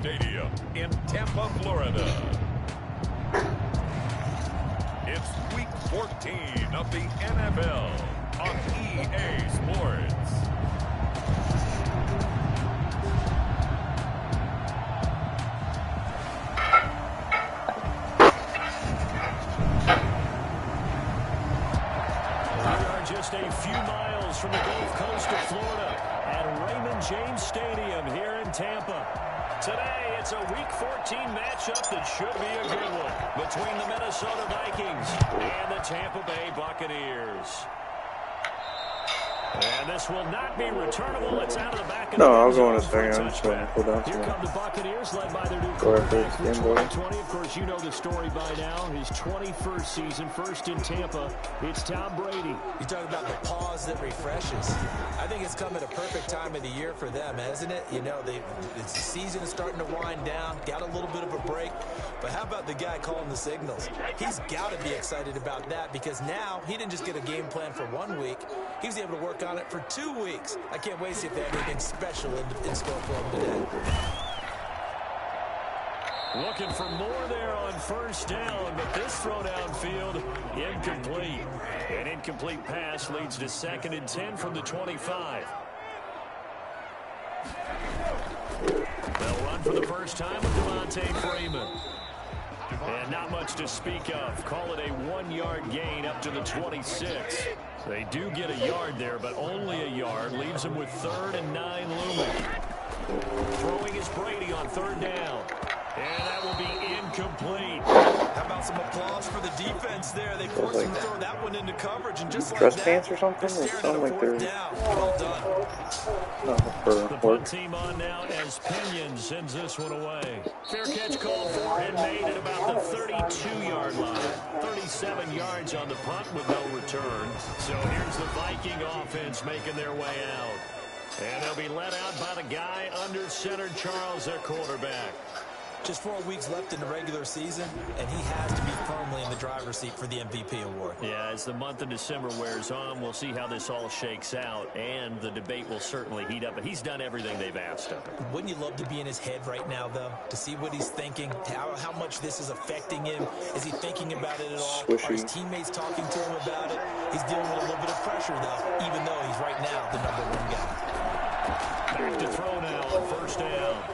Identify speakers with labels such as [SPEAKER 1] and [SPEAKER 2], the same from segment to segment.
[SPEAKER 1] Stadium in Tampa, Florida. It's Week 14 of the NFL on EA Sports.
[SPEAKER 2] Just a few miles from the Gulf Coast of Florida at Raymond James Stadium here in Tampa. Today, it's a Week 14 matchup that should be a good one between the Minnesota Vikings and the Tampa Bay Buccaneers. And this will not be returnable. It's out of the back of the
[SPEAKER 3] I'll go on a thing. I'm just going to pull down
[SPEAKER 2] Here come the Buccaneers, led by their new
[SPEAKER 3] Go
[SPEAKER 2] quarterback for 2020. Of course, you know the story by now. His 21st season, first in Tampa. It's Tom Brady.
[SPEAKER 4] You talk about the pause that refreshes. I think it's come at a perfect time of the year for them, hasn't it? You know, the season is starting to wind down, got a little bit of a break. But how about the guy calling the signals? He's got to be excited about that because now he didn't just get a game plan for 1 week. He was able to work on it for 2 weeks. I can't wait to see if they have anything special in store for him today.
[SPEAKER 2] Looking for more there on first down, but this throw downfield incomplete. An incomplete pass leads to 2nd and 10 from the 25. They'll run for the first time with Devontae Freeman. And not much to speak of. Call it a 1-yard gain up to the 26. They do get a yard there, but only a yard. Leaves them with 3rd and 9 looming. Throwing is Brady on 3rd down. And that will be incomplete.
[SPEAKER 4] How about some applause for the defense there? They forced him to throw that one into coverage, and just like
[SPEAKER 3] trust
[SPEAKER 4] that,
[SPEAKER 3] pants or something? They sound like they're
[SPEAKER 4] well done.
[SPEAKER 2] The punt team on now as Pinion sends this one away. Fair catch called for and made at about the 32-yard line. 37 yards on the punt with no return. So here's the Viking offense making their way out. And they'll be let out by the guy under center, Charles, their quarterback.
[SPEAKER 4] Just 4 weeks left in the regular season, and he has to be firmly in the driver's seat for the MVP award.
[SPEAKER 2] Yeah, as the month of December wears on, we'll see how this all shakes out, and the debate will certainly heat up. But he's done everything they've asked of him.
[SPEAKER 4] Wouldn't you love to be in his head right now, though, to see what he's thinking, how much this is affecting him? Is he thinking about it at all?
[SPEAKER 3] Swishy.
[SPEAKER 4] Are his teammates talking to him about it? He's dealing with a little bit of pressure, though, even though he's right now the #1 guy.
[SPEAKER 2] Back to throw now on first down.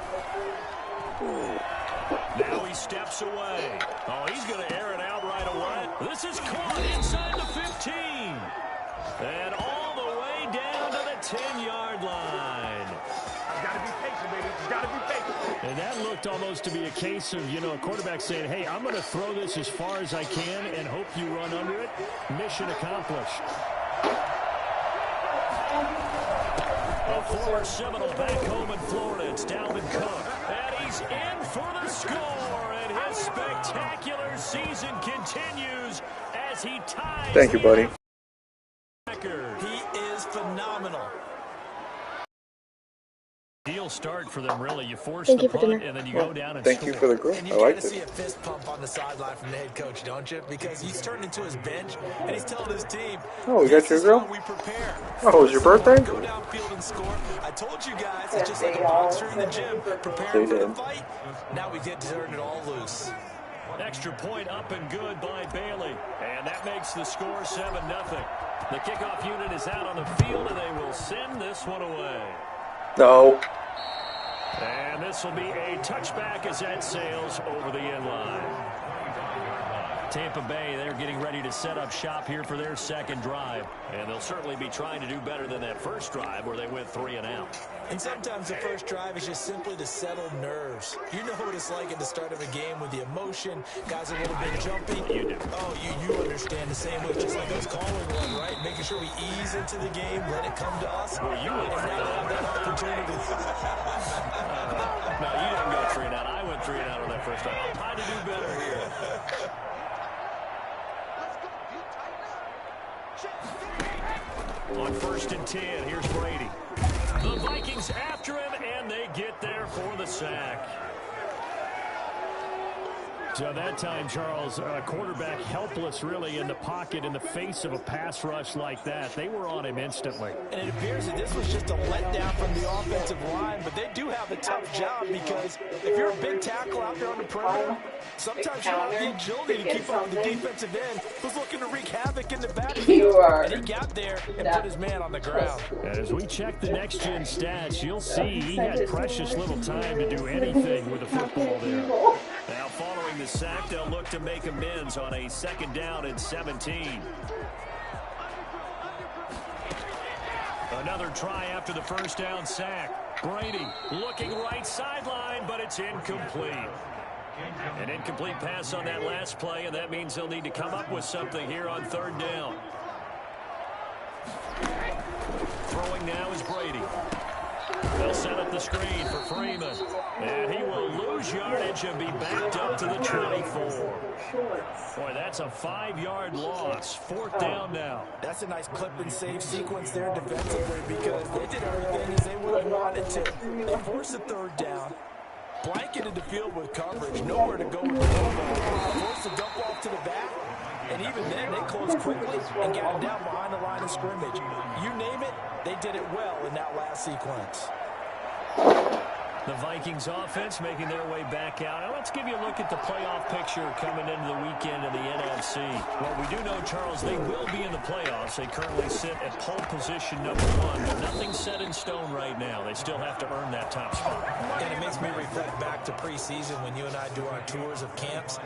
[SPEAKER 2] Now he steps away. Oh, he's going to air it out right away. This is caught inside the 15. And all the way down to the 10-yard line.
[SPEAKER 5] I've got to be patient, baby. You've got to be patient.
[SPEAKER 2] And that looked almost to be a case of, a quarterback saying, hey, I'm going to throw this as far as I can and hope you run under it. Mission accomplished. A former Seminole back home in Florida. It's Dalvin Cook. And he's in for the score. And his spectacular season continues as he ties.
[SPEAKER 3] Thank you, buddy.
[SPEAKER 2] Record.
[SPEAKER 4] He is phenomenal.
[SPEAKER 2] Deal start for them, really. You force the punt, and then you go down and
[SPEAKER 3] Thank
[SPEAKER 2] score.
[SPEAKER 3] you for the growth.
[SPEAKER 4] And you
[SPEAKER 3] I like
[SPEAKER 4] kind of see
[SPEAKER 3] it.
[SPEAKER 4] a fist pump on the sideline from the head coach, don't you? Because he's turned into his bench, and he's telling his team,
[SPEAKER 3] Oh, you got your girl?
[SPEAKER 4] we prepare.
[SPEAKER 3] Oh, it was your birthday?
[SPEAKER 4] Go downfield and score. I told you guys, it's just like a boxer in the gym, preparing for the fight. Now we get to turn it all loose.
[SPEAKER 2] Extra point up and good by Bailey. And that makes the score 7-0. The kickoff unit is out on the field, and they will send this one away.
[SPEAKER 3] No.
[SPEAKER 2] And this will be a touchback as that sails over the end line. Tampa Bay, they're getting ready to set up shop here for their second drive. And they'll certainly be trying to do better than that first drive where they went 3 and out.
[SPEAKER 4] And sometimes the first drive is just simply to settle nerves. You know what it's like at the start of a game with the emotion. Guys are a little bit jumpy.
[SPEAKER 2] You do.
[SPEAKER 4] Oh, you understand the same way. Just like us calling one, right? Making sure we ease into the game, let it come to us.
[SPEAKER 2] Well, you would
[SPEAKER 4] and now have that opportunity.
[SPEAKER 2] No, you didn't go 3 and out. I went 3 and out on that first drive. I'm trying to do better here. On 1st and 10, here's Brady. The Vikings after him, and they get there for the sack. So that time, Charles, quarterback helpless really in the pocket in the face of a pass rush like that. They were on him instantly.
[SPEAKER 4] And it appears that this was just a letdown from the offensive line, but they do have a tough job because if you're a big tackle out there on the perimeter, sometimes you have the agility to keep up with the defensive end who's looking to wreak havoc in the backfield. And he got there and put his man on the ground.
[SPEAKER 2] And as we check the next-gen stats, you'll see he had precious little time to do anything with the football there. Now following the sack, they'll look to make amends on a 2nd down and 17. Another try after the 1st down sack. Brady looking right sideline, but it's incomplete. An incomplete pass on that last play, and that means they'll need to come up with something here on 3rd down. Throwing now is Brady. They'll set up the screen for Freeman. And he will lose yardage and be backed up to the 24. Boy, that's a 5-yard loss. 4th down now.
[SPEAKER 4] That's a nice clip and save sequence there defensively because they did everything as they would have wanted to. They forced a 3rd down, blanketed the field with coverage, nowhere to go with the football, forced a dump off to the back, and even then they closed quickly and got it down behind the line of scrimmage. You name it, they did it well in that last sequence.
[SPEAKER 2] The Vikings offense making their way back out. Now let's give you a look at the playoff picture coming into the weekend in the NFC. Well, we do know, Charles, they will be in the playoffs. They currently sit at pole position #1, but nothing's set in stone right now. They still have to earn that top spot.
[SPEAKER 4] And it makes me reflect back to preseason when you and I do our tours of camps.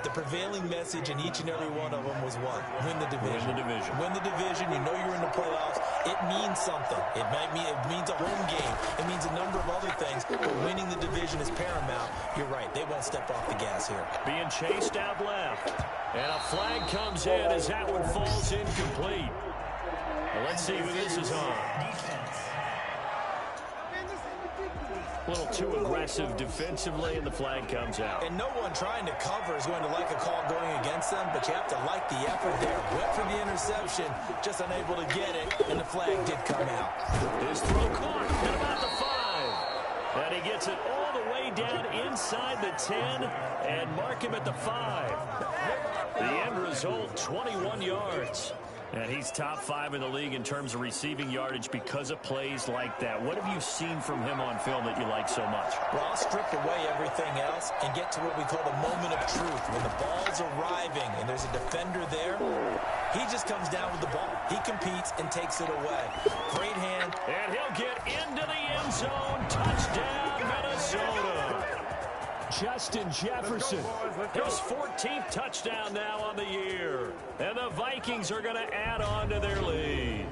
[SPEAKER 4] The prevailing message in each and every one of them was what? Win the division.
[SPEAKER 2] Win the division.
[SPEAKER 4] Win the division. You know you're in the playoffs. It means something. It means a home game. It means a number of other things. But winning the division is paramount. You're right. They won't step off the gas here.
[SPEAKER 2] Being chased out left. And a flag comes in as that one falls incomplete. Well, let's see who this is on. A little too aggressive defensively, and the flag comes out.
[SPEAKER 4] And no one trying to cover is going to like a call going against them, but you have to like the effort there. Went for the interception, just unable to get it, and the flag did come out.
[SPEAKER 2] His throw caught at about the 5. And he gets it all the way down inside the 10 and mark him at the 5. The end result, 21 yards. And he's top 5 in the league in terms of receiving yardage because of plays like that. What have you seen from him on film that you like so much?
[SPEAKER 4] Well, I'll strip away everything else and get to what we call the moment of truth. When the ball's arriving and there's a defender there, he just comes down with the ball. He competes and takes it away. Great hand.
[SPEAKER 2] And he'll get into the end zone. Touchdown, Minnesota. Justin Jefferson, his 14th touchdown now on the year. And the Vikings are going to add on to their lead.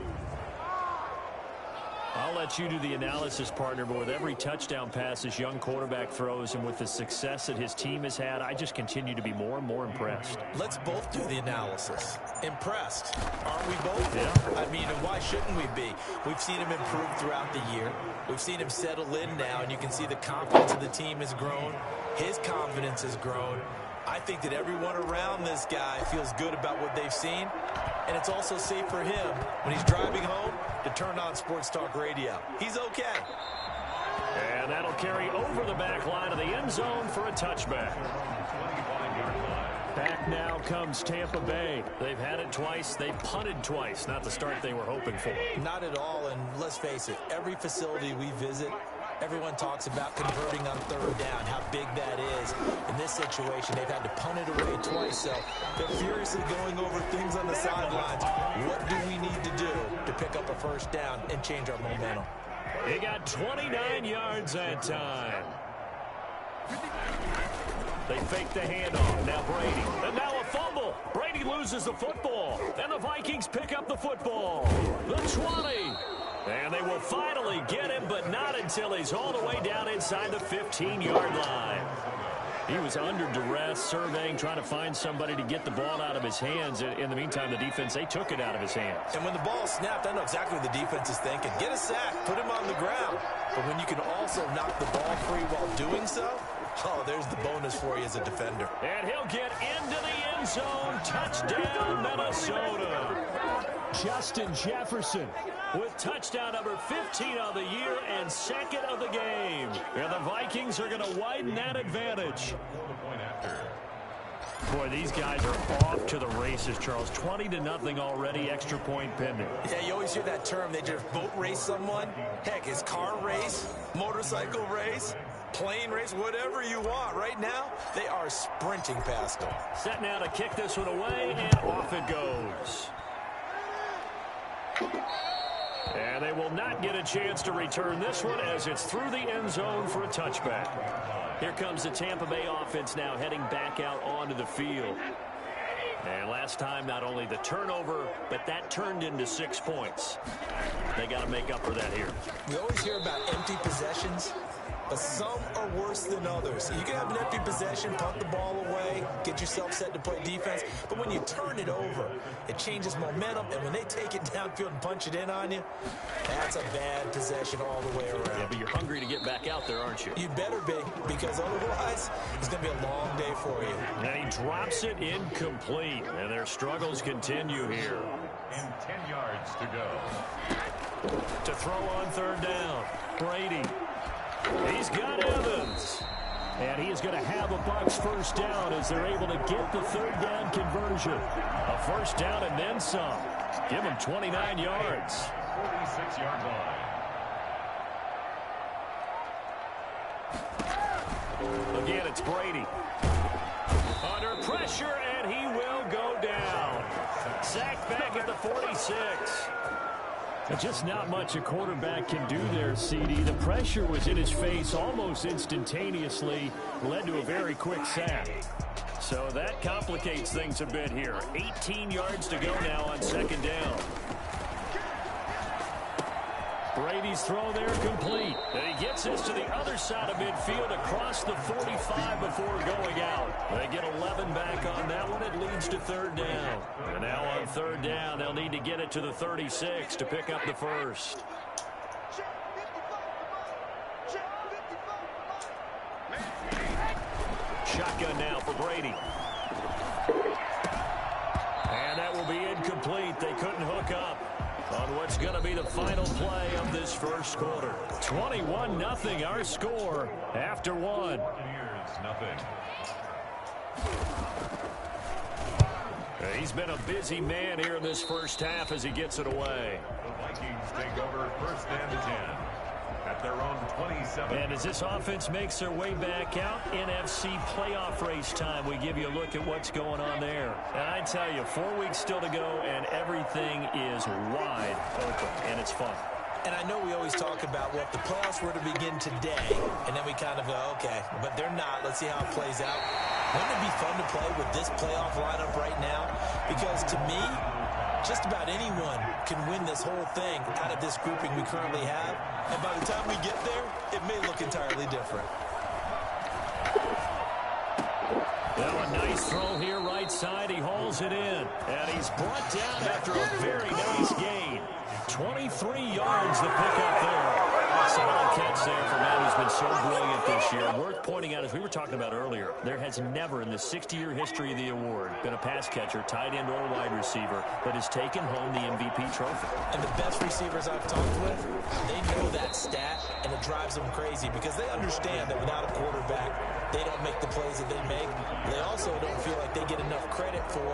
[SPEAKER 2] I'll let you do the analysis, partner, but with every touchdown pass this young quarterback throws and with the success that his team has had, I just continue to be more and more impressed.
[SPEAKER 4] Let's both do the analysis. Impressed. Aren't we both?
[SPEAKER 2] Yeah.
[SPEAKER 4] I mean, and why shouldn't we be? We've seen him improve throughout the year. We've seen him settle in now, and you can see the confidence of the team has grown. His confidence has grown. I think that everyone around this guy feels good about what they've seen, and it's also safe for him when he's driving home to turn on Sports Talk Radio. He's okay.
[SPEAKER 2] And that'll carry over the back line of the end zone for a touchback. Back now comes Tampa Bay. They've had it twice. They've punted twice. Not the start they were hoping for.
[SPEAKER 4] Not at all, and let's face it, every facility we visit, everyone talks about converting on 3rd down, how big that is. In this situation, they've had to punt it away twice, so they're furiously going over things on the sidelines. What do we need to do to pick up a 1st down and change our momentum?
[SPEAKER 2] He got 29 yards that time. They fake the handoff. Now Brady. And now a fumble. Brady loses the football. And the Vikings pick up the football. The 20. And they will finally get him, but not until he's all the way down inside the 15-yard line. He was under duress, surveying, trying to find somebody to get the ball out of his hands. In the meantime, the defense, they took it out of his hands.
[SPEAKER 4] And when the ball snapped, I know exactly what the defense is thinking. Get a sack, put him on the ground. But when you can also knock the ball free while doing so, oh, there's the bonus for you as a defender.
[SPEAKER 2] And he'll get into the end zone. Touchdown, Minnesota. Justin Jefferson with touchdown number 15 of the year and 2nd of the game. And the Vikings are going to widen that advantage. Boy, these guys are off to the races, Charles. 20-0 already, extra point pending.
[SPEAKER 4] Yeah, you always hear that term. They just boat race someone. Heck, it's car race, motorcycle race, plane race, whatever you want. Right now, they are sprinting past them.
[SPEAKER 2] Set now to kick this one away, and off it goes. And they will not get a chance to return this one as it's through the end zone for a touchback. Here comes the Tampa Bay offense now heading back out onto the field. And last time, not only the turnover, but that turned into 6 points. They got to make up for that here.
[SPEAKER 4] We always hear about empty possessions, but some are worse than others. You can have an empty possession, punt the ball away, get yourself set to play defense, but when you turn it over, it changes momentum, and when they take it downfield and punch it in on you, that's a bad possession all the way around.
[SPEAKER 2] Yeah, but you're hungry to get back out there, aren't you?
[SPEAKER 4] You better be, because otherwise, it's going to be a long day for you.
[SPEAKER 2] And he drops it incomplete, and their struggles continue here.
[SPEAKER 1] And 10 yards to go.
[SPEAKER 2] To throw on third down, Brady. He's got Evans. And he is going to have a Bucs first down as they're able to get the third down conversion. A first down and then some. Give him 29 yards.
[SPEAKER 1] 46-yard line.
[SPEAKER 2] Again, it's Brady. Under pressure, and he will go down. Sacked back at the 46. Just not much a quarterback can do there, CD. The pressure was in his face almost instantaneously, led to a very quick sack. So that complicates things a bit here. 18 yards to go now on second down. Brady's throw there complete. And he gets this to the other side of midfield across the 45 before going out. They get 11 back on that one. It leads to third down. And now on third down, they'll need to get it to the 36 to pick up the first. Shotgun now for Brady. And that will be incomplete. They couldn't hook up on what's going to be the final play of this first quarter. 21-0 our score after one.
[SPEAKER 1] Buccaneers, nothing.
[SPEAKER 2] He's been a busy man here in this first half as he gets it away.
[SPEAKER 1] The Vikings take over first and 10 at their own 27.
[SPEAKER 2] And as this offense makes their way back out, NFC playoff race time, we give you a look at what's going on there. And I tell you, 4 weeks still to go, and everything is wide open, and it's fun.
[SPEAKER 4] And I know we always talk about, well, if the playoffs were to begin today, and then we kind of go, okay, but they're not. Let's see how it plays out. Wouldn't it be fun to play with this playoff lineup right now? Because to me, just about anyone can win this whole thing out of this grouping we currently have. And by the time we get there, it may look entirely different.
[SPEAKER 2] Now a nice throw here right side. He hauls it in. And he's brought down after a very nice gain. 23 yards to pick up there. Solid catch there for a man who's been so brilliant this year. Worth pointing out, as we were talking about earlier, there has never in the 60-year history of the award been a pass catcher, tight end, or wide receiver that has taken home the MVP trophy.
[SPEAKER 4] And the best receivers I've talked with, they know that stat, and it drives them crazy because they understand that without a quarterback, they don't make the plays that they make. They also don't feel like they get enough credit for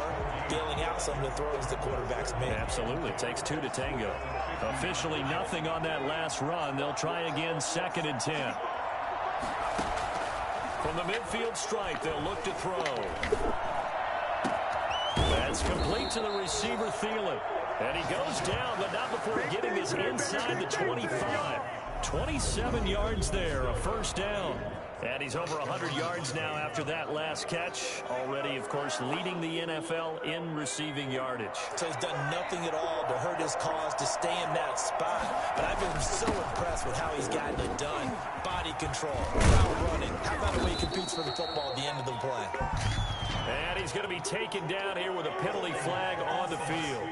[SPEAKER 4] bailing out some of the throws the quarterbacks make.
[SPEAKER 2] Absolutely. It takes two to tango. Officially nothing on that last run. They'll try again, 2nd and 10. From the midfield strike, they'll look to throw. That's complete to the receiver, Thielen. And he goes down, but not before getting this inside the 25. 27 yards there, a first down. And he's over 100 yards now after that last catch. Already, of course, leading the NFL in receiving yardage.
[SPEAKER 4] So he's done nothing at all to hurt his cause, to stay in that spot. But I've been so impressed with how he's gotten it done. Body control, route running. How about the way he competes for the football at the end of the play?
[SPEAKER 2] And he's going to be taken down here with a penalty flag on the field.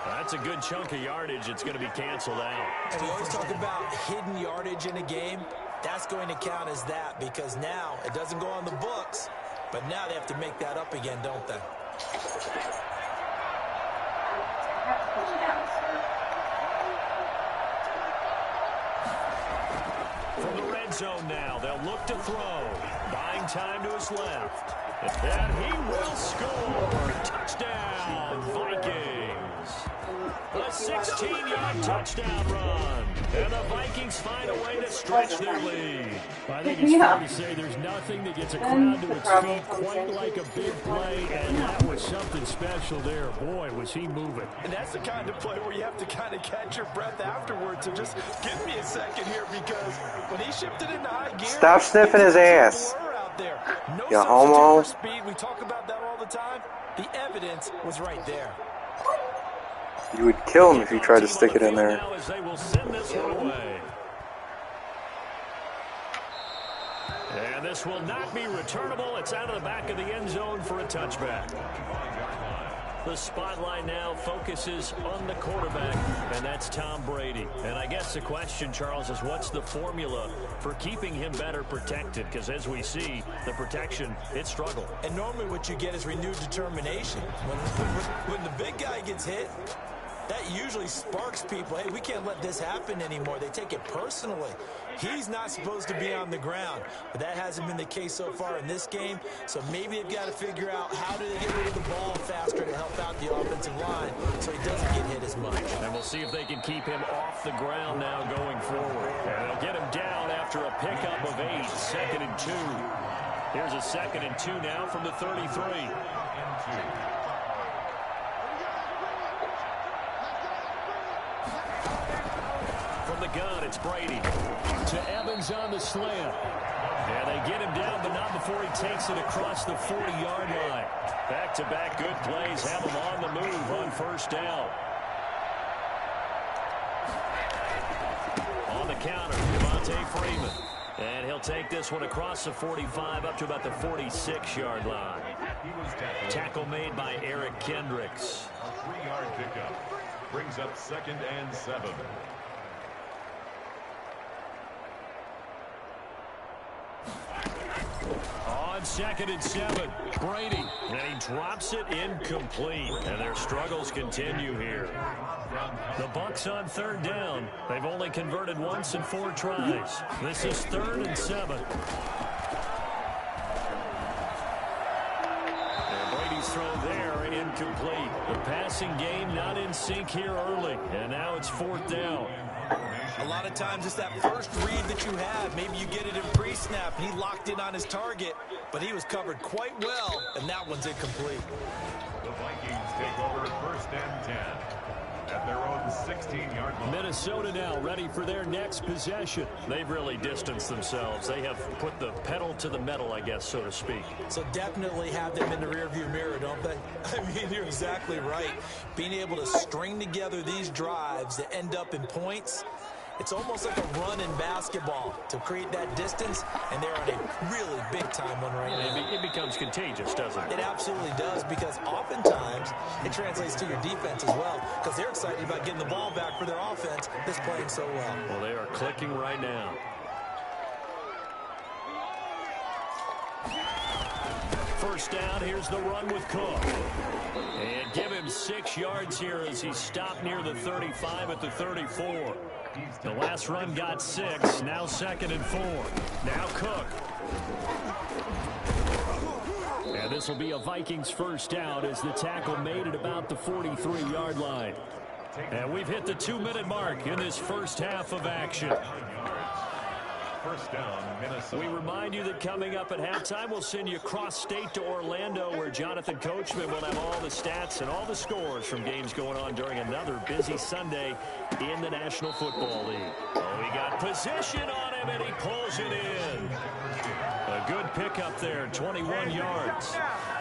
[SPEAKER 2] That's a good chunk of yardage. It's going to be canceled out.
[SPEAKER 4] And we always talk about hidden yardage in a game. That's going to count as that because now it doesn't go on the books, but now they have to make that up again, don't they?
[SPEAKER 2] From the red red zone now. They'll look to throw. Buying time to his left. And he will score. Touchdown, Vikings. A 16-yard touchdown run. And the Vikings find a way to stretch their lead.
[SPEAKER 6] I think it's fair to say there's nothing that gets a crowd to its feet quite like a big play, and that was something special there. Boy, was he moving.
[SPEAKER 4] And that's the kind of play where you have to kind of catch your breath afterwards. So just give me a second here, because when he shifted into high gear,
[SPEAKER 3] Stop sniffing his ass.
[SPEAKER 4] There. No
[SPEAKER 3] You homo.
[SPEAKER 4] for speed. We talk about that all the time. The evidence was right there.
[SPEAKER 3] You would kill him if you tried to stick it in there.
[SPEAKER 2] They will send this one away. And this will not be returnable. It's out of the back of the end zone for a touchback. The spotlight now focuses on the quarterback, and that's Tom Brady. And I guess the question, Charles, is what's the formula for keeping him better protected? Because as we see, the protection, it struggled.
[SPEAKER 4] And normally what you get is renewed determination. When the big guy gets hit, that usually sparks people. Hey, we can't let this happen anymore. They take it personally. He's not supposed to be on the ground, but that hasn't been the case so far in this game. So maybe they've got to figure out how do they get rid of the ball faster to help out the offensive line so he doesn't get hit as much.
[SPEAKER 2] And we'll see if they can keep him off the ground now going forward. And they'll get him down after a pickup of 8, 2nd and 2. Here's a 2nd and 2 now from the 33. From the gun, it's Brady.
[SPEAKER 6] To Evans on the slant.
[SPEAKER 2] And they get him down, but not before he takes it across the 40-yard line. Back-to-back good plays have him on the move on first down. On the counter, Devontae Freeman. And he'll take this one across the 45 up to about the 46-yard line. Tackle made by Eric Kendricks.
[SPEAKER 1] A 3-yard pickup brings up 2nd and 7.
[SPEAKER 2] On 2nd and 7, Brady. And he drops it incomplete. And their struggles continue here. The Bucs on 3rd down. They've only converted once in 4 tries. This is 3rd and 7. And Brady's throw there incomplete. The passing game not in sync here early. And now it's 4th down.
[SPEAKER 4] A lot of times it's that first read that you have. Maybe you get it in pre-snap, and he locked in on his target, but he was covered quite well, and that one's incomplete.
[SPEAKER 1] The Vikings take over 1st and 10 at their own 16-yard line.
[SPEAKER 6] Minnesota now ready for their next possession.
[SPEAKER 2] They've really distanced themselves. They have put the pedal to the metal, I guess, so to speak.
[SPEAKER 4] So definitely have them in the rearview mirror, don't they? I mean, you're exactly right. Being able to string together these drives that end up in points, it's almost like a run in basketball to create that distance, and they're on a really big-time one right now.
[SPEAKER 2] It becomes contagious, doesn't it?
[SPEAKER 4] It absolutely does, because oftentimes it translates to your defense as well, because they're excited about getting the ball back for their offense that's playing so well.
[SPEAKER 2] Well, they are clicking right now. First down, here's the run with Cook. And give him 6 yards here as he stopped near the 35 at the 34. The last run got 6, now 2nd and 4. Now Cook.
[SPEAKER 6] And this will be a Vikings first down as the tackle made at about the 43-yard line.
[SPEAKER 2] And we've hit the 2-minute mark in this first half of action.
[SPEAKER 1] First down, Minnesota.
[SPEAKER 2] We remind you that coming up at halftime, we'll send you cross-state to Orlando, where Jonathan Coachman will have all the stats and all the scores from games going on during another busy Sunday in the National Football League. Oh, he got position on him, and he pulls it in. A good pickup there, 21 yards.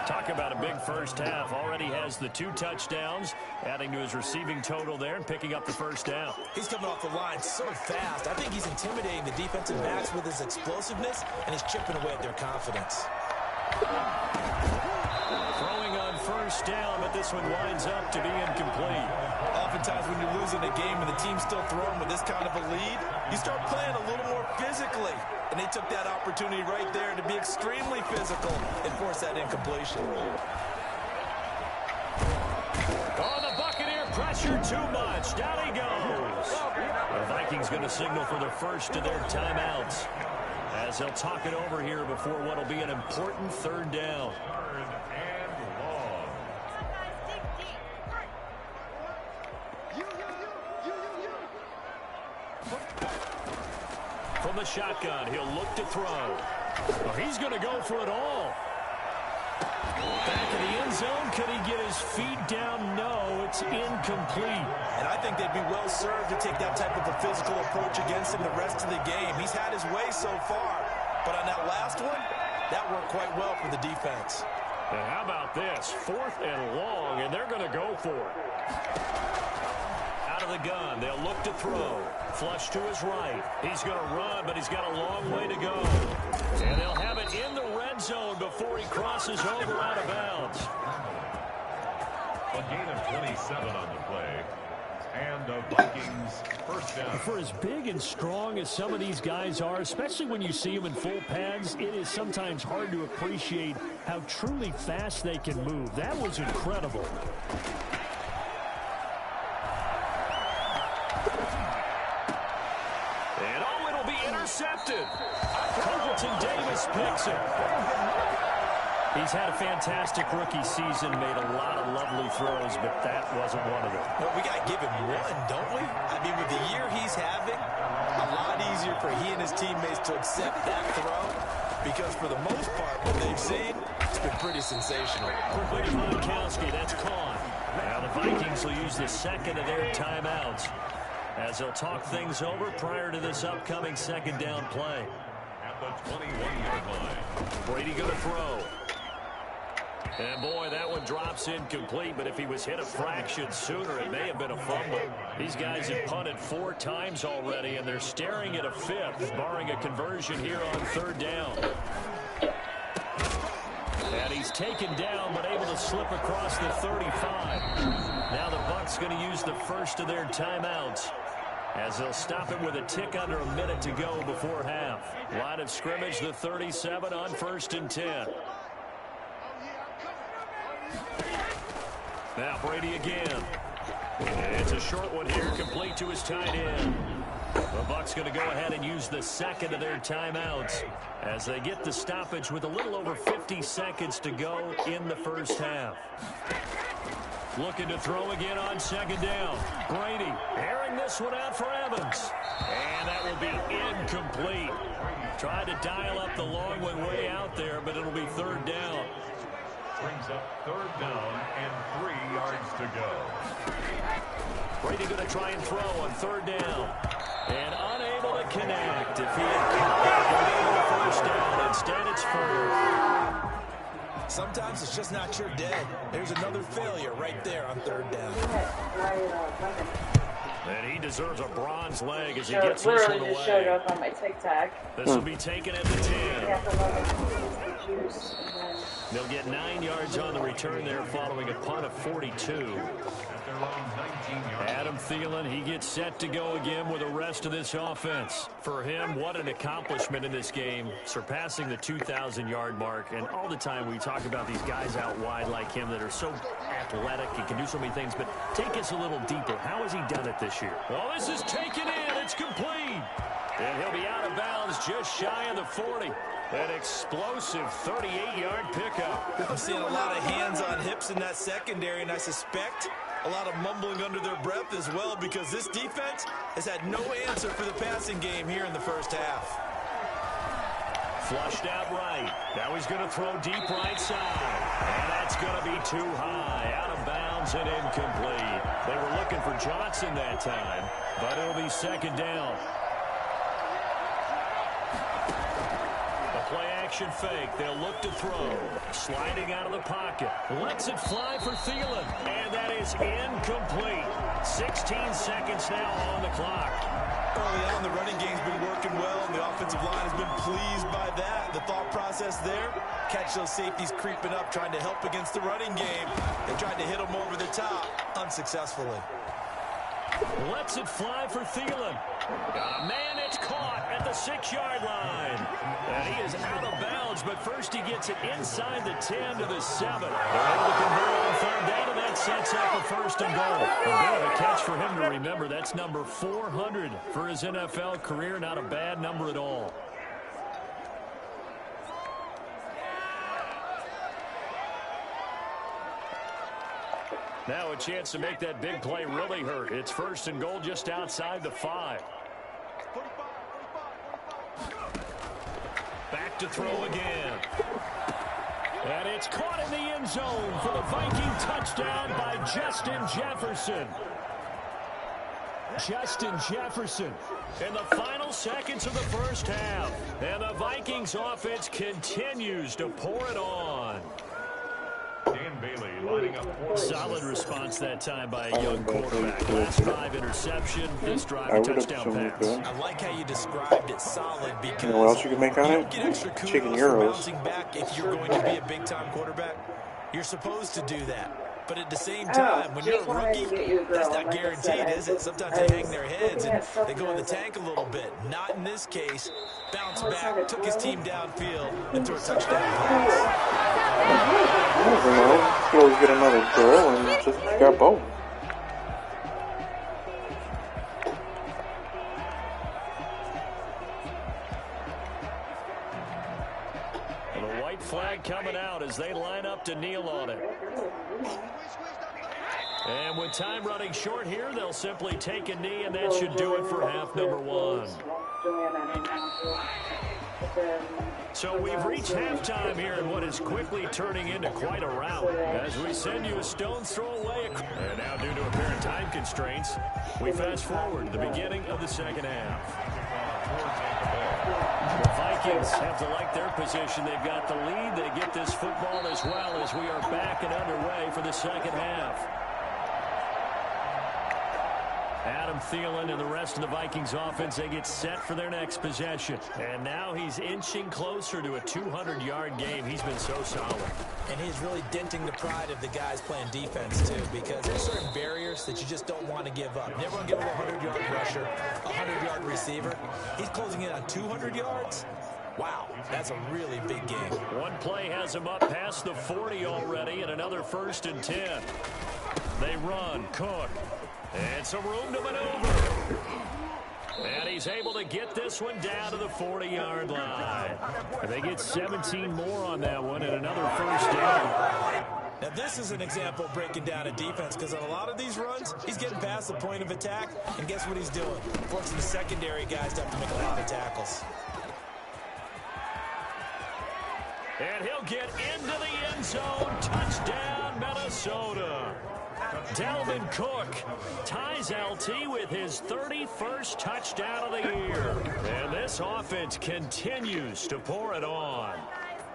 [SPEAKER 2] Talk about a big first half. Already has the 2 touchdowns, adding to his receiving total there and picking up the first down.
[SPEAKER 4] He's coming off the line so fast. I think he's intimidating the defensive backs with his explosiveness, and he's chipping away at their confidence.
[SPEAKER 2] Throwing on first down, but this one winds up to be incomplete.
[SPEAKER 4] Oftentimes when you're losing a game and the team's still throwing with this kind of a lead, you start playing a little more physically. And they took that opportunity right there to be extremely physical and force that incompletion.
[SPEAKER 2] Oh, the Buccaneer pressure too much. Down he goes. The Vikings going to signal for the first of their timeouts. As they'll talk it over here before what will be an important third down.
[SPEAKER 1] Third and long.
[SPEAKER 2] From the shotgun, he'll look to throw. Well, he's going to go for it all. Back in the end zone, can he get his feet down? No, it's incomplete.
[SPEAKER 4] And I think they'd be well served to take that type of a physical approach against him the rest of the game. He's had his way so far, but on that last one, that worked quite well for the defense.
[SPEAKER 2] And how about this? 4th and long, and they're going to go for it. Out of the gun, they'll look to throw. Flush to his right. He's going to run, but he's got a long way to go. And they'll have it in the red zone before he crosses over out of bounds.
[SPEAKER 1] A gain of 27 on the play. And the Vikings first down.
[SPEAKER 6] For as big and strong as some of these guys are, especially when you see them in full pads, it is sometimes hard to appreciate how truly fast they can move. That was incredible.
[SPEAKER 2] And oh, it'll be intercepted. Carlton Davis picks it. He's had a fantastic rookie season, made a lot of lovely throws, but that wasn't one of them.
[SPEAKER 4] Well, we got to give him one, don't we? I mean, with the year he's having, a lot easier for he and his teammates to accept that throw, because for the most part, what they've seen, it's been pretty sensational.
[SPEAKER 2] Quickly to Gronkowski, that's caught. Now the Vikings will use the second of their timeouts as they'll talk things over prior to this upcoming second down play.
[SPEAKER 1] At the 21-yard line.
[SPEAKER 2] Brady going to throw. And boy, that one drops incomplete, but if he was hit a fraction sooner, it may have been a fumble. These guys have punted 4 times already, and they're staring at a 5th, barring a conversion here on 3rd down. And he's taken down, but able to slip across the 35. Now the Bucs going to use the first of their timeouts, as they'll stop it with a tick under a minute to go before half. Line of scrimmage, the 37 on 1st and 10. Now Brady again. It's a short one here, complete to his tight end. The Bucs going to go ahead and use the second of their timeouts as they get the stoppage with a little over 50 seconds to go in the first half. Looking to throw again on 2nd down. Brady airing this one out for Evans. And that will be incomplete. Tried to dial up the long one way out there, but it'll be 3rd down.
[SPEAKER 1] Brings up 3rd down and 3 yards to go.
[SPEAKER 2] Brady going to try and throw on 3rd down. And unable to connect. If he had caught the 1st down, instead it's 4th.
[SPEAKER 4] Sometimes it's just not your day. There's another failure right there on 3rd down.
[SPEAKER 2] And he deserves a bronze leg as he gets this one away.
[SPEAKER 7] Just showed up on my TikTok.
[SPEAKER 2] This will be taken at the 10. They'll get 9 yards on the return there following a punt of 42. Adam Thielen, he gets set to go again with the rest of this offense. For him, what an accomplishment in this game, surpassing the 2,000-yard mark. And all the time we talk about these guys out wide like him that are so athletic and can do so many things. But take us a little deeper. How has he done it this year? Well, this is taken in. It's complete. And he'll be out of bounds just shy of the 40. An explosive 38-yard pickup.
[SPEAKER 4] I'm seeing a lot of hands on hips in that secondary, and I suspect a lot of mumbling under their breath as well, because this defense has had no answer for the passing game here in the first half.
[SPEAKER 2] Flushed out right. Now he's going to throw deep right side. And that's going to be too high. Out of bounds and incomplete. They were looking for Johnson that time, but it'll be 2nd down. Play-action fake. They'll look to throw. Sliding out of the pocket. Lets it fly for Thielen. And that is incomplete. 16 seconds now on the clock.
[SPEAKER 4] Early on, the running game's been working well, and the offensive line has been pleased by that. The thought process there, catch those safeties creeping up, trying to help against the running game. They tried to hit them over the top, unsuccessfully.
[SPEAKER 2] Lets it fly for Thielen. Man, it's caught at the 6-yard line. And he is out of bounds, but first he gets it inside the 10 to the 7. They're able to convert on 3rd down, and that sets up a 1st and goal. A bit of a catch for him to remember. That's number 400 for his NFL career. Not a bad number at all. Now a chance to make that big play really hurt. It's 1st and goal just outside the 5. Back to throw again. And it's caught in the end zone for the Viking touchdown by Justin Jefferson. Justin Jefferson in the final seconds of the first half. And the Vikings offense continues to pour it on.
[SPEAKER 1] Dan Bailey lining up for
[SPEAKER 2] Solid response that time by a young quarterback. Last 5 interception. This drive a touchdown pass.
[SPEAKER 4] I like how you described it, solid, because
[SPEAKER 3] you know what else you can make on it?
[SPEAKER 4] get extra
[SPEAKER 3] Chicken
[SPEAKER 4] kudos for
[SPEAKER 3] gyros.
[SPEAKER 4] bouncing back if you're going to be a big-time quarterback. You're supposed to do that. But at the same time, when you're a rookie, that's not guaranteed, is it? Sometimes they hang their heads and they go in the tank a little bit. Not in this case. Bounced back, took his team downfield, and threw a touchdown pass.
[SPEAKER 3] You never know. You always get another girl and just got both.
[SPEAKER 2] The white flag coming out as they line up to kneel on it. And with time running short here, they'll simply take a knee, and that should do it for half number 1. So we've reached halftime here in what is quickly turning into quite a rout as we send you a stone's throw away. And now, due to apparent time constraints, we fast forward to the beginning of the second half. The Vikings have to like their position. They've got the lead. They get this football as well as we are back and underway for the second half. Adam Thielen and the rest of the Vikings offense, they get set for their next possession. And now he's inching closer to a 200-yard game. He's been so solid.
[SPEAKER 4] And he's really denting the pride of the guys playing defense, too, because there's certain barriers that you just don't want to give up. Never want to give up a 100-yard rusher, a 100-yard receiver. He's closing in on 200 yards. Wow, that's a really big game.
[SPEAKER 2] One play has him up past the 40 already, and another 1st and 10. They run, Cook. And some room to maneuver. And he's able to get this one down to the 40-yard line. And they get 17 more on that one and another 1st down.
[SPEAKER 4] Now, this is an example of breaking down a defense, because on a lot of these runs, he's getting past the point of attack, and guess what he's doing? Forcing the secondary guys to have to make a lot of tackles.
[SPEAKER 2] And he'll get into the end zone. Touchdown, Minnesota. Dalvin Cook ties LT with his 31st touchdown of the year. And this offense continues to pour it on.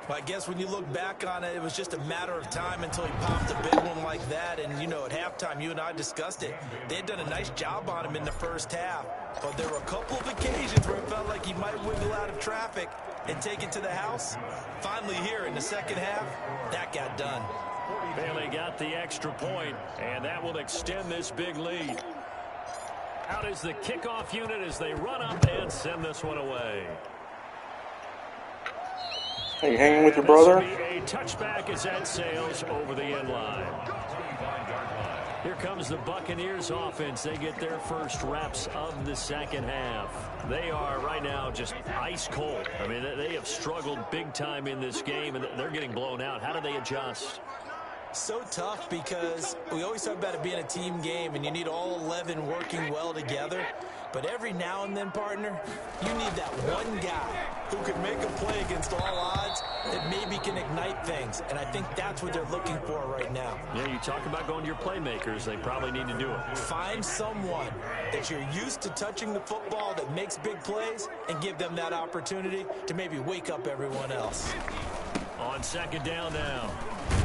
[SPEAKER 4] Well, I guess when you look back on it, it was just a matter of time until he popped a big one like that. And, you know, at halftime, you and I discussed it. They had done a nice job on him in the first half. But there were a couple of occasions where it felt like he might wiggle out of traffic and take it to the house. Finally here in the second half, that got done.
[SPEAKER 2] Bailey got the extra point, and that will extend this big lead. Out is the kickoff unit as they run up and send this one away.
[SPEAKER 3] Hey, you hanging with your brother?
[SPEAKER 2] This will be a touchback as that sails over the end line. Here comes the Buccaneers offense. They get their first reps of the second half. They are right now just ice cold. I mean, they have struggled big time in this game, and they're getting blown out. How do they adjust?
[SPEAKER 4] So tough, because we always talk about it being a team game and you need all 11 working well together. But every now and then, partner, you need that one guy who can make a play against all odds that maybe can ignite things. And I think that's what they're looking for right now.
[SPEAKER 2] Yeah, you talk about going to your playmakers. They probably need to do it.
[SPEAKER 4] Find someone that you're used to touching the football that makes big plays and give them that opportunity to maybe wake up everyone else.
[SPEAKER 2] On second down now,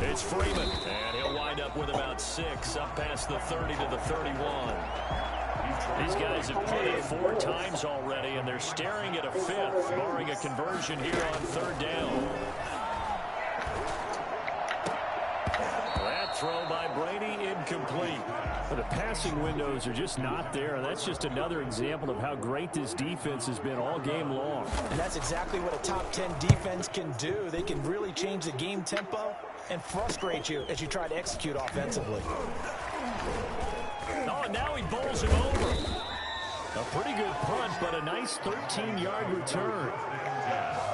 [SPEAKER 2] it's Freeman, and he'll wind up with about 6 up past the 30 to the 31. These guys have punted 4 times already, and they're staring at a 5th, barring a conversion here on 3rd down. That throw by Brady incomplete.
[SPEAKER 6] The passing windows are just not there. That's just another example of how great this defense has been all game long.
[SPEAKER 4] And that's exactly what a top 10 defense can do. They can really change the game tempo and frustrate you as you try to execute offensively.
[SPEAKER 2] Oh, and now he bowls him over. A pretty good punt, but a nice 13-yard return.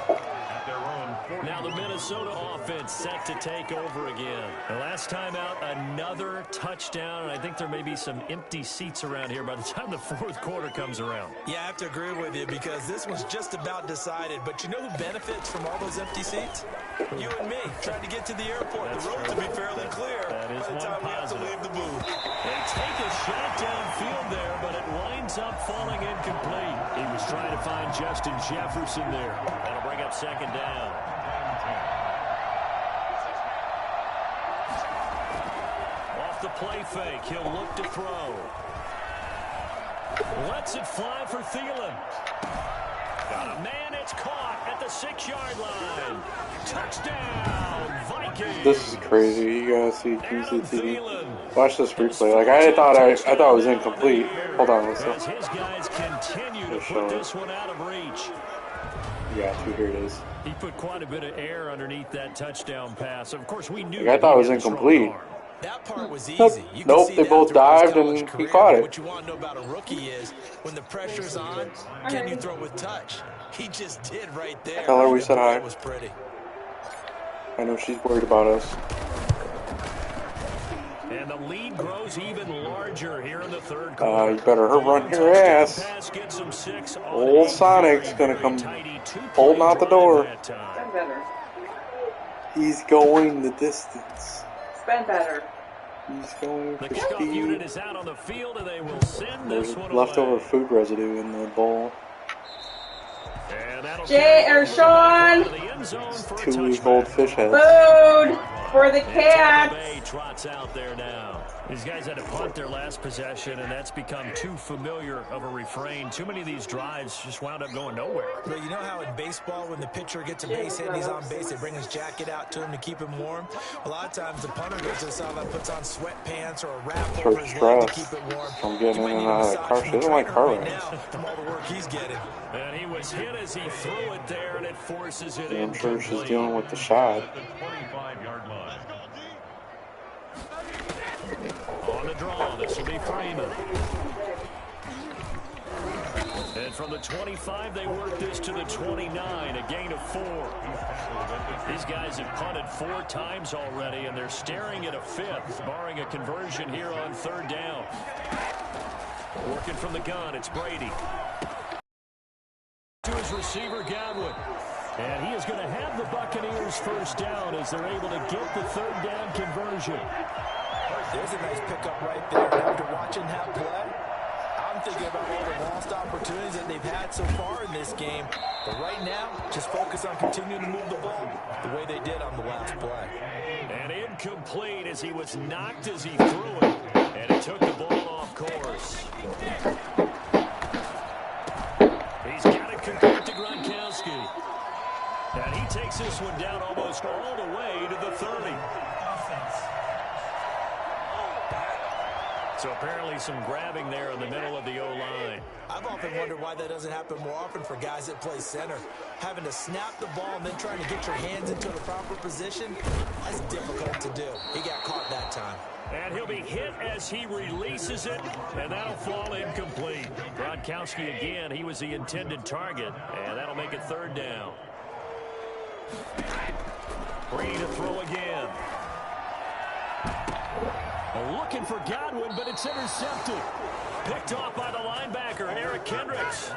[SPEAKER 1] At their own
[SPEAKER 2] Now the Minnesota offense set to take over again. The last time out, another touchdown, and I think there may be some empty seats around here by the time the fourth quarter comes around.
[SPEAKER 4] Yeah, I have to agree with you because this one's just about decided. But you know who benefits from all those empty seats? You and me, trying to get to the airport. The roads will be fairly clear
[SPEAKER 2] by the time we have to leave the booth.
[SPEAKER 6] They take a shot downfield there, but it winds up falling incomplete. He was trying to find Justin Jefferson there.
[SPEAKER 2] That'll bring up second down. Off the play fake, he'll look to throw. Lets it fly for Thielen. Got a man, it's caught at the 6-yard line. Touchdown, Vikings.
[SPEAKER 3] This is crazy. You gotta see TV. Watch this replay. Like I thought it was incomplete. Hold on, let's
[SPEAKER 6] As his guys continue to put this one out of reach.
[SPEAKER 3] Yeah, here it is.
[SPEAKER 6] He put quite a bit of air underneath that touchdown pass. Of course, we knew.
[SPEAKER 3] Like I thought it was incomplete.
[SPEAKER 4] That part was easy. You
[SPEAKER 3] nope,
[SPEAKER 4] see
[SPEAKER 3] they both dived and he caught it.
[SPEAKER 4] What you want to know about a rookie is when the pressure's on, can you throw with touch? He just did right there.
[SPEAKER 3] Tell her we said hi.
[SPEAKER 4] It was pretty.
[SPEAKER 3] I know she's worried about us.
[SPEAKER 6] And the lead grows even larger here in the third quarter.
[SPEAKER 3] You better run your ass. Old Sonic's gonna come holding out the door.
[SPEAKER 7] Spend better.
[SPEAKER 3] He's going the distance.
[SPEAKER 7] Spend better.
[SPEAKER 3] He's going for
[SPEAKER 6] The kickoff
[SPEAKER 3] speed.
[SPEAKER 6] unit is out on the field, and they will send
[SPEAKER 3] There's
[SPEAKER 6] this one
[SPEAKER 3] leftover
[SPEAKER 6] away.
[SPEAKER 3] food residue in the bowl.
[SPEAKER 7] Sean.
[SPEAKER 3] 2-week-old fish heads.
[SPEAKER 7] Food for the
[SPEAKER 6] Tampa
[SPEAKER 7] cats.
[SPEAKER 6] Bay trots out there now. These guys had to punt their last possession, and that's become too familiar of a refrain. Too many of these drives just wound up going nowhere.
[SPEAKER 4] But you know how in baseball, when the pitcher gets a base hit and he's on base, they bring his jacket out to him to keep him warm? A lot of times the punter goes to the sideline, puts on sweatpants or a wrap over his leg to keep it warm.
[SPEAKER 3] I'm getting in and out of the car. She doesn't like car rides.
[SPEAKER 4] From all the work he's getting.
[SPEAKER 6] And he was hit as he threw it there, and it forces it
[SPEAKER 3] I'm sure she's
[SPEAKER 6] incomplete.
[SPEAKER 3] dealing with the shot.
[SPEAKER 1] At the 25-yard line.
[SPEAKER 6] On the draw, this will be Freeman. And from the 25, they work this to the 29, a gain of 4. These guys have punted 4 times already, and they're staring at a 5th, barring a conversion here on 3rd down. Working from the gun, it's Brady. To his receiver, Godwin. And he is going to have the Buccaneers first down as they're able to get the 3rd down conversion.
[SPEAKER 4] There's a nice pickup right there. And after watching that play, I'm thinking about all the lost opportunities that they've had so far in this game. But right now, just focus on continuing to move the ball the way they did on the last play.
[SPEAKER 6] And incomplete as he was knocked as he threw it. And he took the ball off course. He's got it complete to Gronkowski. And he takes this one down almost all the way to the 30. So apparently some grabbing there in the middle of the O-line.
[SPEAKER 4] I've often wondered why that doesn't happen more often for guys that play center. Having to snap the ball and then trying to get your hands into the proper position, that's difficult to do. He got caught that time.
[SPEAKER 6] And he'll be hit as he releases it, and that'll fall incomplete. Gronkowski again, he was the intended target, and that'll make it 3rd down. Brady to throw again. Looking for Godwin, but it's intercepted. Picked off by the linebacker, Eric Kendricks.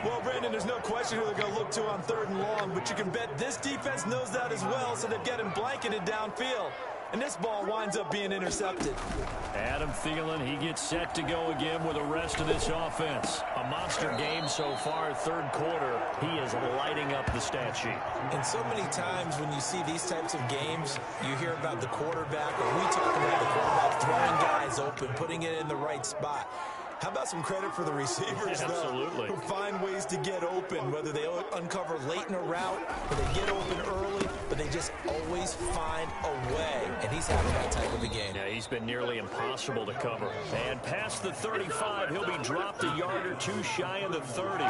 [SPEAKER 4] Well, Brandon, there's no question who they're going to look to on 3rd and long, but you can bet this defense knows that as well, so they've got him blanketed downfield. And this ball winds up being intercepted.
[SPEAKER 6] Adam Thielen, he gets set to go again with the rest of this offense. A monster game so far, 3rd quarter. He is lighting up the stat sheet.
[SPEAKER 4] And so many times when you see these types of games, you hear about the quarterback, or we talk about the quarterback throwing guys open, putting it in the right spot. How about some credit for the receivers,
[SPEAKER 6] Absolutely.
[SPEAKER 4] though, who find ways to get open, whether they uncover late in a route or they get open early, but they just always find a way. And he's having that type of a game.
[SPEAKER 6] Yeah, he's been nearly impossible to cover. And past the 35, he'll be dropped a yard or two shy of the 30.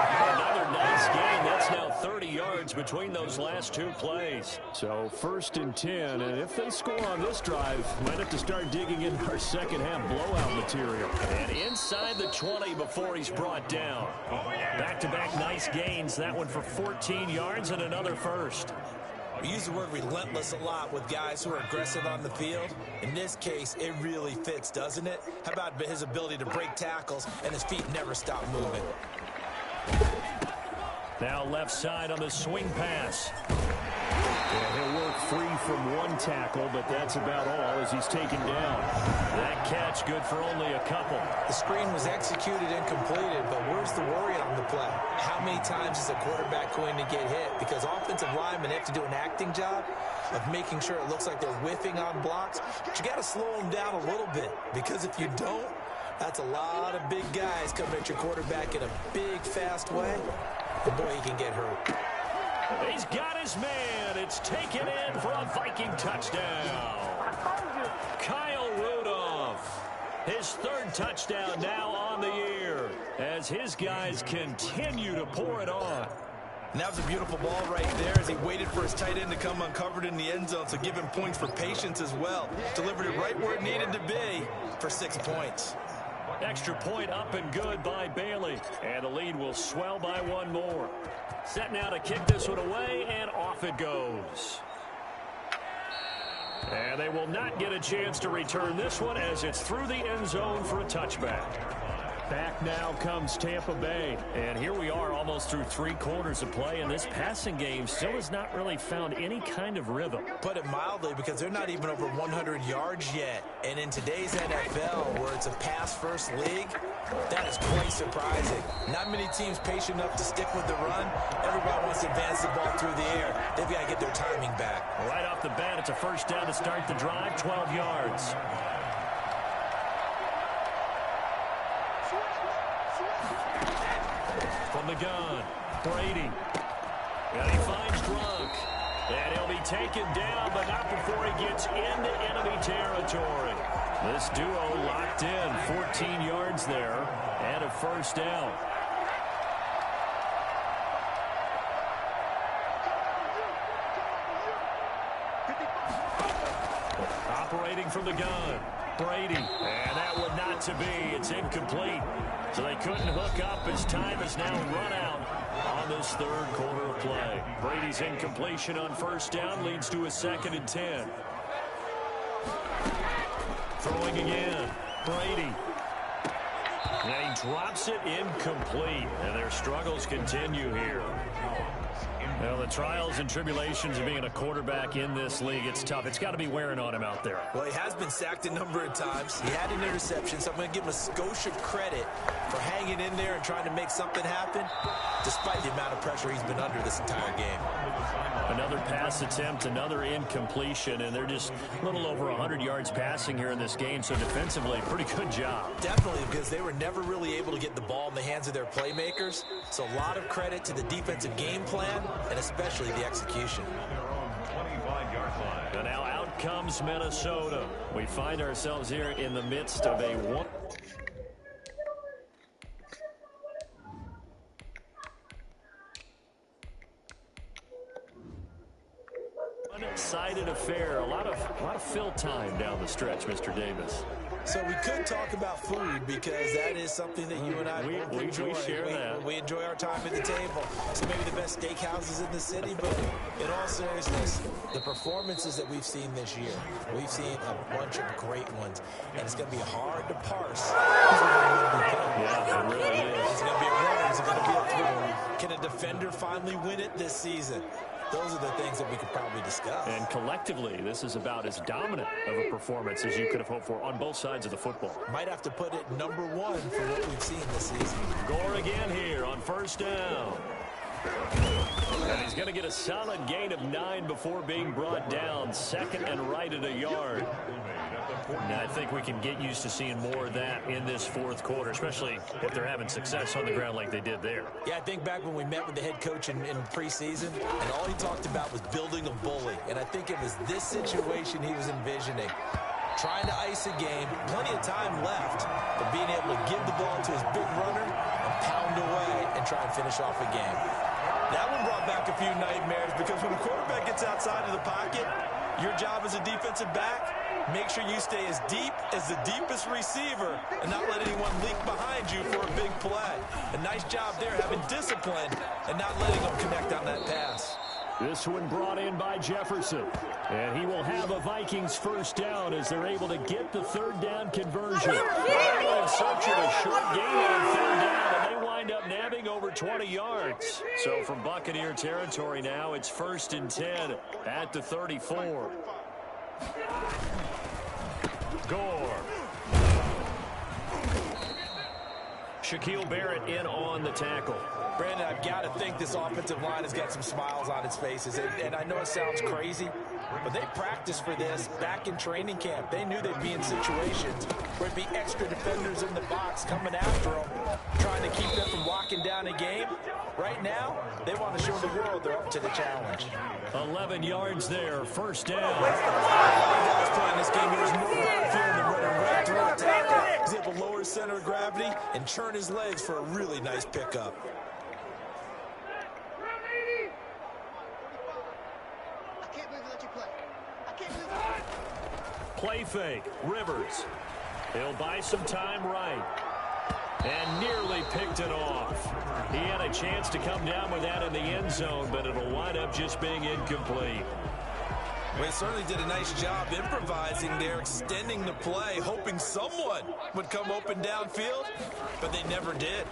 [SPEAKER 2] Another nice gain. That's now 30 yards between those last two plays. So 1st and 10, and if they score on this drive, might have to start digging in our second half blowout material. And inside the 20 before he's brought down. Back-to-back nice gains. That one for 14 yards and another first.
[SPEAKER 4] We use the word relentless a lot with guys who are aggressive on the field. In this case, it really fits, doesn't it? How about his ability to break tackles and his feet never stop moving?
[SPEAKER 2] Now left side on the swing pass. Yeah, he'll work free from one tackle, but that's about all as he's taken down. That catch good for only a couple.
[SPEAKER 4] The screen was executed and completed, but where's the worry on the play? How many times is a quarterback going to get hit? Because offensive linemen have to do an acting job of making sure it looks like they're whiffing on blocks. But you got to slow them down a little bit, because if you don't, that's a lot of big guys coming at your quarterback in a big, fast way. And boy, he can get hurt.
[SPEAKER 2] He's got his man. It's taken in for a Viking touchdown. Kyle Rudolph, his 3rd touchdown now on the year as his guys continue to pour it on.
[SPEAKER 4] And that was a beautiful ball right there as he waited for his tight end to come uncovered in the end zone, so give him points for patience as well. Delivered it right where it needed to be for 6 points.
[SPEAKER 2] Extra point up and good by Bailey. And the lead will swell by one more. Set now to kick this one away, and off it goes. And they will not get a chance to return this one as it's through the end zone for a touchback. Back now comes Tampa Bay. And here we are almost through 3 quarters of play, and this passing game still has not really found any kind of rhythm.
[SPEAKER 4] Put it mildly, because they're not even over 100 yards yet. And in today's NFL, where it's a pass-first league, that is quite surprising. Not many teams patient enough to stick with the run. Everybody wants to advance the ball through the air. They've got to get their timing back.
[SPEAKER 2] Right off the bat, it's a first down to start the drive, 12 yards. From the gun, Brady. And he finds Gronk. And he'll be taken down, but not before he gets into enemy territory. This duo locked in, 14 yards there, and a first down. Operating from the gun, Brady. And that one not to be. It's incomplete. So they couldn't hook up as time has now run out on this 3rd quarter of play. Brady's incompletion on first down leads to a 2nd and 10. Throwing again, Brady. And he drops it incomplete. And their struggles continue here. Well, the trials and tribulations of being a quarterback in this league, it's tough. It's got to be wearing on him out there.
[SPEAKER 4] Well, he has been sacked a number of times. He had an interception, so I'm going to give him a skosh of credit for hanging in there and trying to make something happen, despite the amount of pressure he's been under this entire game.
[SPEAKER 2] Another pass attempt, another incompletion, and they're just a little over 100 yards passing here in this game, so defensively, pretty good job.
[SPEAKER 4] Definitely, because they were never really able to get the ball in the hands of their playmakers, so a lot of credit to the defensive game plan, and especially the execution.
[SPEAKER 2] And now out comes Minnesota. We find ourselves here in the midst of a one. One-sided affair. A lot of fill time down the stretch, Mr. Davis.
[SPEAKER 4] So we could talk about food, because that is something that you and I both enjoy.
[SPEAKER 2] We share that.
[SPEAKER 4] We enjoy our time at the table. So maybe the best steakhouses in the city, but in all seriousness, the performances that we've seen this year, we've seen a bunch of great ones, and it's going to be hard to parse.
[SPEAKER 2] Yeah, it really is.
[SPEAKER 4] Is it going to be a runner? Is it going to be a throw? Can a defender finally win it this season? Those are the things that we could probably discuss.
[SPEAKER 2] And collectively, this is about as dominant of a performance as you could have hoped for on both sides of the football.
[SPEAKER 4] Might have to put it #1 for what we've seen this season.
[SPEAKER 2] Gore again here on first down. And he's going to get a solid gain of 9 before being brought down. Second and right at a yard. And I think we can get used to seeing more of that in this 4th quarter, especially if they're having success on the ground like they did there.
[SPEAKER 4] Yeah, I think back when we met with the head coach in preseason, and all he talked about was building a bully. And I think it was this situation he was envisioning. Trying to ice a game, plenty of time left, but being able to give the ball to his big runner and pound away and and try and finish off a game. That one brought back a few nightmares because when a quarterback gets outside of the pocket, your job as a defensive back, make sure you stay as deep as the deepest receiver and not let anyone leak behind you for a big play. A nice job there having discipline and not letting them connect on that pass.
[SPEAKER 2] This one brought in by Jefferson. And he will have a Vikings first down as they're able to get the third down conversion. In search of a short gain on third down, and they wind up nabbing over 20 yards. So from Buccaneer territory now, it's 1st and 10 at the 34. Gore. Shaquille Barrett in on the tackle.
[SPEAKER 4] Brandon, I've got to think this offensive line has got some smiles on its faces. And I know it sounds crazy, but they practiced for this back in training camp. They knew they'd be in situations where it'd be extra defenders in the box coming after them, trying to keep them from locking down a game. Right now, they want to show the world they're up to the challenge.
[SPEAKER 2] 11 yards there, first down.
[SPEAKER 4] Guys playing this game, there's no bad feeling than running right through a tackle. He's able to lower his center of gravity and turn his legs for a really nice pickup.
[SPEAKER 2] Play fake, Rivers. He'll buy some time right. And nearly picked it off. He had a chance to come down with that in the end zone, but it'll wind up just being incomplete.
[SPEAKER 4] Well, he certainly did a nice job improvising there, extending the play, hoping someone would come open downfield, but they never did.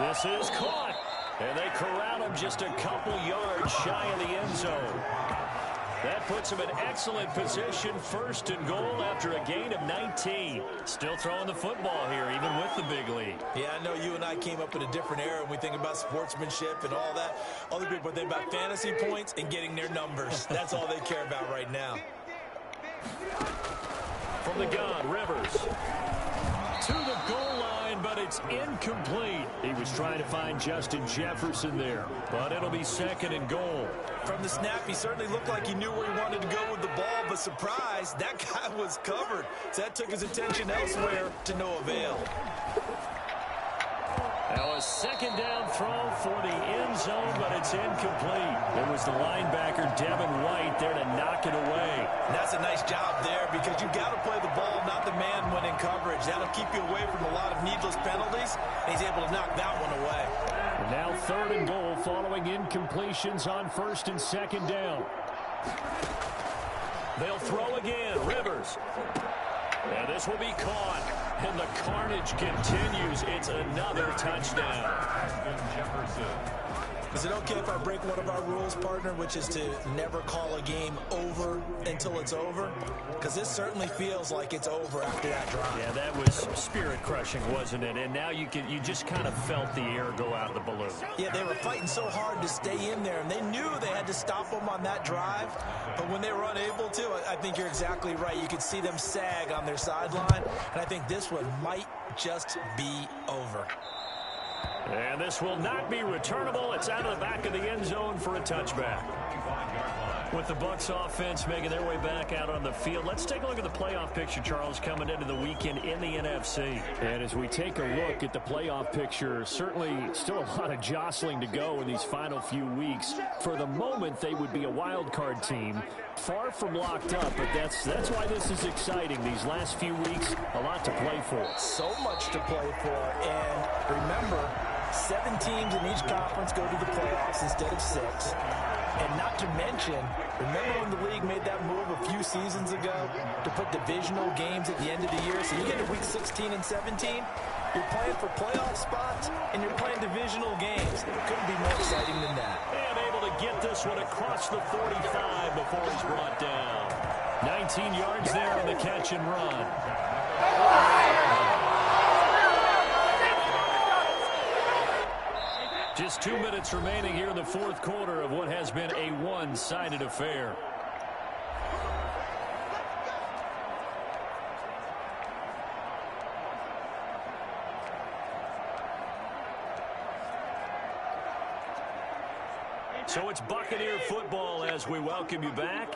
[SPEAKER 2] This is caught. And they corral him just a couple yards shy of the end zone. That puts him in excellent position, 1st and goal after a gain of 19. Still throwing the football here, even with the big lead.
[SPEAKER 4] Yeah, I know you and I came up in a different era when we think about sportsmanship and all that. Other people think about fantasy points and getting their numbers. That's all they care about right now.
[SPEAKER 2] From the gun, Rivers. To the goal line, but it's incomplete. He was trying to find Justin Jefferson there, but it'll be 2nd and goal.
[SPEAKER 4] From the snap, he certainly looked like he knew where he wanted to go with the ball, but surprise, that guy was covered. So that took his attention elsewhere to no avail.
[SPEAKER 2] Now a 2nd down throw for the end zone, but it's incomplete. It was the linebacker, Devin White, there to knock it away.
[SPEAKER 4] And that's a nice job there because you've got to play the ball, not the man when in coverage. That'll keep you away from a lot of needless penalties, and he's able to knock that one away.
[SPEAKER 2] And now 3rd and goal following incompletions on 1st and 2nd down. They'll throw again, Rivers. And this will be caught. And the carnage continues. It's another touchdown.
[SPEAKER 4] Is it okay if I break one of our rules, partner, which is to never call a game over until it's over? Because this certainly feels like it's over after that drive.
[SPEAKER 2] Yeah, that was spirit-crushing, wasn't it? And now you just kind of felt the air go out of the balloon.
[SPEAKER 4] Yeah, they were fighting so hard to stay in there, and they knew they had to stop them on that drive. But when they were unable to, I think you're exactly right. You could see them sag on their sideline, and I think this one might just be over.
[SPEAKER 2] And this will not be returnable. It's out of the back of the end zone for a touchback. With the Bucs offense making their way back out on the field, let's take a look at the playoff picture, Charles, coming into the weekend in the NFC. And as we take a look at the playoff picture, certainly still a lot of jostling to go in these final few weeks. For the moment, they would be a wild card team, far from locked up, but that's why this is exciting. These last few weeks, a lot to play for.
[SPEAKER 4] So much to play for, and remember, 7 teams in each conference go to the playoffs instead of 6. And not to mention, remember when the league made that move a few seasons ago to put divisional games at the end of the year? So you get to week 16 and 17, you're playing for playoff spots, and you're playing divisional games. Couldn't be more exciting than that.
[SPEAKER 2] And able to get this one across the 45 before he's brought down. 19 yards there on the catch and run. Just 2 minutes remaining here in the fourth quarter of what has been a one-sided affair. So it's Buccaneer football as we welcome you back.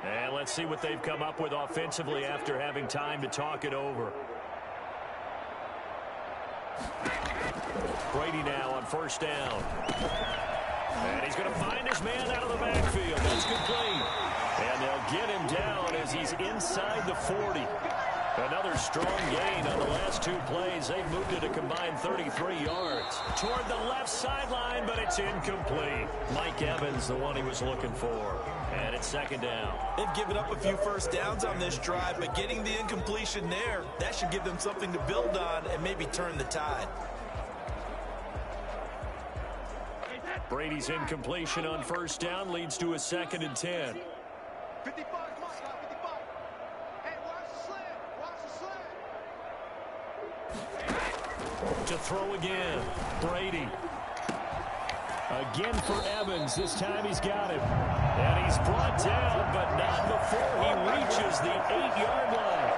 [SPEAKER 2] And let's see what they've come up with offensively after having time to talk it over. Brady now on first down. And he's going to find his man out of the backfield. That's complete. And they'll get him down as he's inside the 40. Another strong gain on the last two plays. They've moved it a combined 33 yards. Toward the left sideline, but it's incomplete. Mike Evans, the one he was looking for. And it's second down.
[SPEAKER 4] They've given up a few first downs on this drive, but getting the incompletion there, that should give them something to build on and maybe turn the tide.
[SPEAKER 2] Brady's incompletion on first down leads to a 2nd and 10.
[SPEAKER 5] 55, come on, 55. Hey, watch the slant. Watch the slant.
[SPEAKER 2] To throw again, Brady. Again for Evans. This time he's got him. And he's brought down, but not before he reaches the 8-yard line.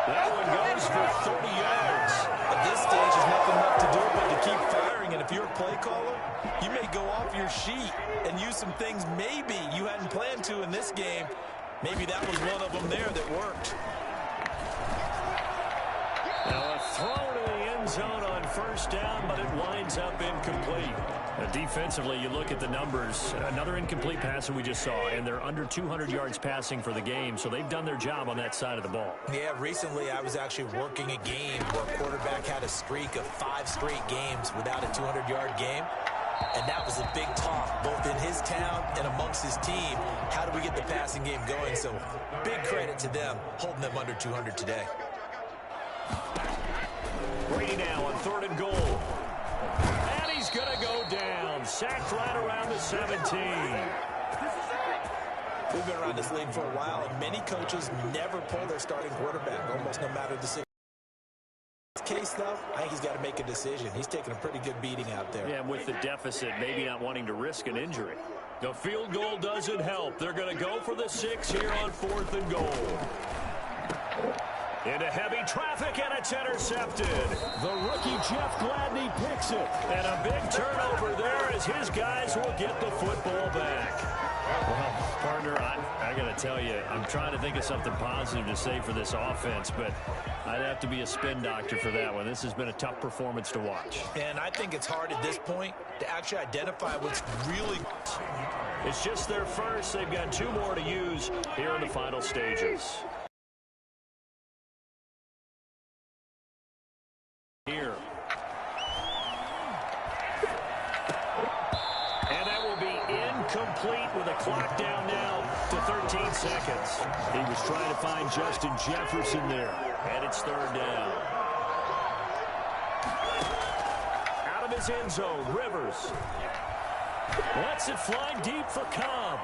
[SPEAKER 2] That one goes for 30 yards.
[SPEAKER 4] At this stage, there's nothing left to do but to keep firing. And if you're a play caller, you may go off your sheet and use some things maybe you hadn't planned to in this game. Maybe that was one of them there that worked.
[SPEAKER 2] Now a throw to the end zone on first down, but it winds up incomplete. Defensively, you look at the numbers. Another incomplete pass that we just saw, and they're under 200 yards passing for the game, so they've done their job on that side of the ball.
[SPEAKER 4] Yeah, recently I was actually working a game where a quarterback had a streak of 5 straight games without a 200-yard game. And that was a big talk, both in his town and amongst his team. How do we get the passing game going? So big credit to them, holding them under 200 today.
[SPEAKER 2] Brady now on 3rd and goal. And he's going to go down. Sacked right around the 17.
[SPEAKER 4] We've been around this league for a while, and many coaches never pull their starting quarterback, almost no matter the situation. In this case, though, I think he's got to make a decision. He's taking a pretty good beating out there.
[SPEAKER 2] Yeah, with the deficit, maybe not wanting to risk an injury. The field goal doesn't help. They're going to go for the 6 here on 4th and goal. Into heavy traffic, and it's intercepted. The rookie Jeff Gladney picks it. And a big turnover there as his guys will get the football back. Well, partner, I got to tell you, I'm trying to think of something positive to say for this offense, but I'd have to be a spin doctor for that one. This has been a tough performance to watch.
[SPEAKER 4] And I think it's hard at this point to actually identify what's really...
[SPEAKER 2] It's just their first. They've got 2 more to use here in the final stages. Here. And that will be incomplete with a clock down now to 13 seconds. He was trying to find Justin Jefferson there. And it's 3rd down. Out of his end zone, Rivers. Lets it fly deep for Cobb.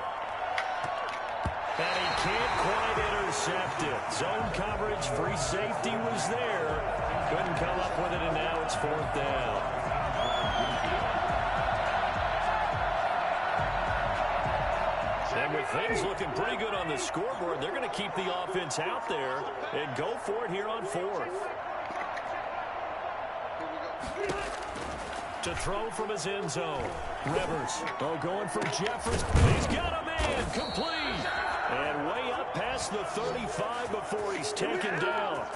[SPEAKER 2] And he can't quite intercept it. Zone coverage, free safety was there. Couldn't come up with it, and now it's 4th down. And with things looking pretty good on the scoreboard, they're going to keep the offense out there and go for it here on 4th. To throw from his end zone. Rivers. Oh, going for Jefferson. He's got a man. Complete. And way up past the 35 before he's taken down.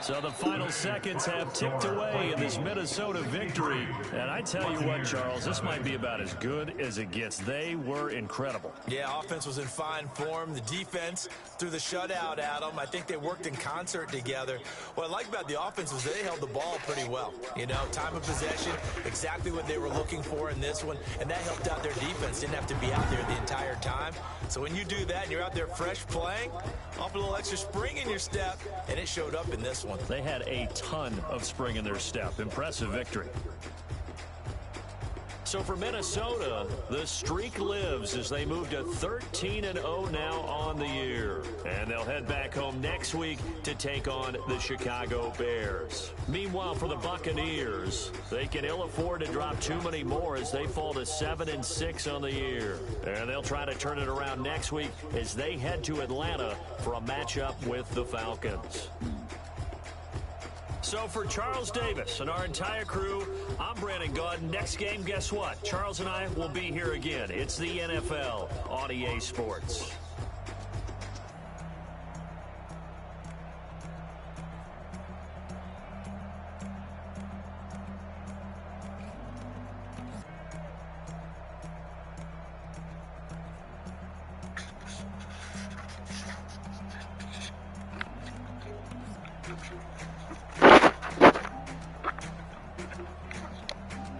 [SPEAKER 2] So the final seconds have ticked away in this Minnesota victory. And I tell you what, Charles, this might be about as good as it gets. They were incredible.
[SPEAKER 4] Yeah, offense was in fine form. The defense threw the shutout at them. I think they worked in concert together. What I like about the offense was they held the ball pretty well. You know, time of possession, exactly what they were looking for in this one. And that helped out their defense. Didn't have to be out there the entire time. So when you do that and you're out there fresh playing, off a little extra spring in your step, and it showed up in this one.
[SPEAKER 2] They had a ton of spring in their step. Impressive victory. So for Minnesota, the streak lives as they move to 13-0 now on the year. And they'll head back home next week to take on the Chicago Bears. Meanwhile, for the Buccaneers, they can ill afford to drop too many more as they fall to 7-6 on the year. And they'll try to turn it around next week as they head to Atlanta for a matchup with the Falcons. So for Charles Davis and our entire crew, I'm Brandon Gaudin. Next game, guess what? Charles and I will be here again. It's the NFL on EA Sports.